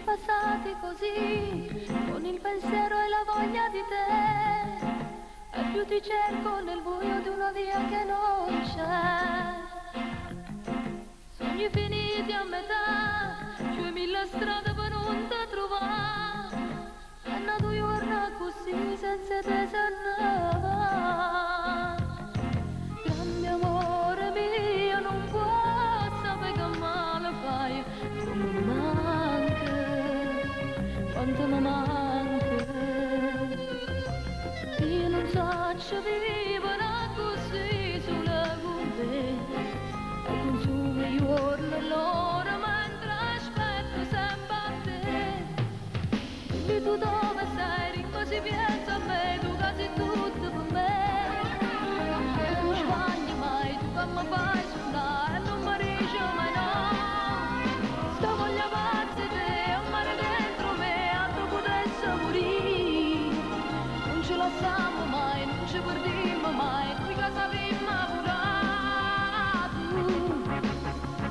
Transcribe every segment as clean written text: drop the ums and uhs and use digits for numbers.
passati così, con il pensiero e la voglia di te, e più ti cerco nel buio di una via che non c'è. Sogni finiti a metà, cioè mille strade per non te trovare, è nato giorno così senza te se ne va. Grande amore mio, non puoi sapere che male fai, come mi manca, quanto mi manca. Io non so vivere così sola con te, e consumo i giorni e l'ora mentre aspetto sempre a te. Dimmi tu dove sei, ringo si pensa a me, tu che sei tutto per me. Non sbagli mai, tu che mi fai suonare e non mi dici mai no. Sto voglia pazza di te, è un mare dentro me, altro potesse morire. Non ce la siamo mai, non ci perdiamo mai, noi che sappiamo pure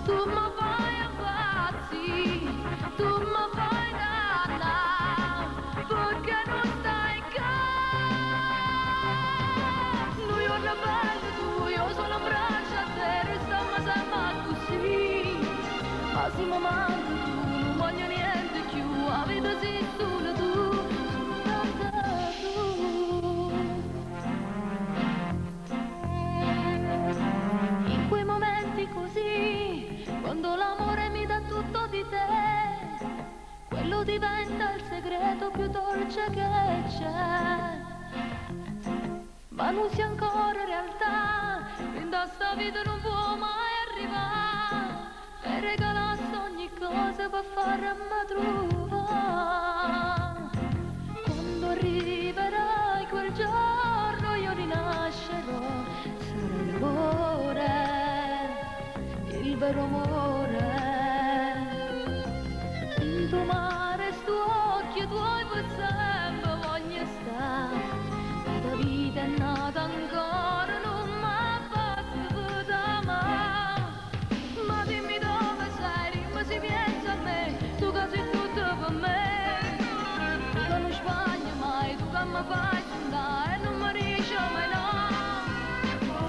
tu mi fai impazzire, tu mi fai dannare, perché non stai qua. Noi giorno bello tu, io sono in braccio a te, restiamo sempre così. Ma se mi manca tu, non voglio niente più, la vita sei solo tu, soltanto tu. In quei momenti così, quando l'amore mi dà tutto di te, quello diventa il segreto più dolce che c'è. Ma non sia ancora realtà, fin da sta vita non può mai arrivare, e regalassi ogni cosa per farmi trovare. Quando arriverai quel giorno io rinascerò, sarà l'amore, il vero amore. In tuo mare, stu occhi tuoi per sempre voglio stare. La vita è nata ancora, non mi basta per t'amare. Ma dimmi dove sei, dimmi se pensi a me, tu che sei tutto per me. Tu che non sbagli mai, tu che mi fai sognare e non mi dici mai no.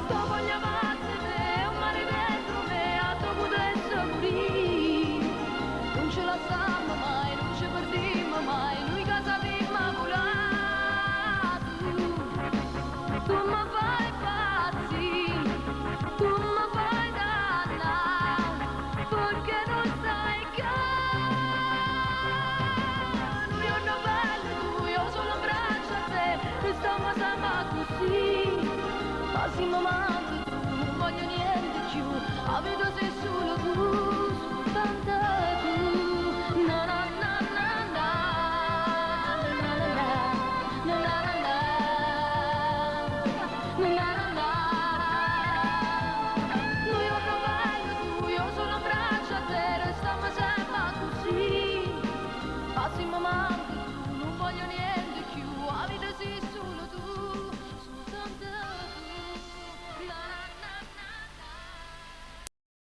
Sto voglia pazza di te, è un mare dentro me, altro potesse morire. Non ce la siamo mai, non ci perdiamo mai, noi che sappiamo volare. Tu mi fai impazzire, tu mi fai dannare, perché non stai qua. Noi giorno bello tu, io sono in braccio a te, restiamo sempre così. Ma se mi manca tu, non voglio niente più, la vita sei solo tu.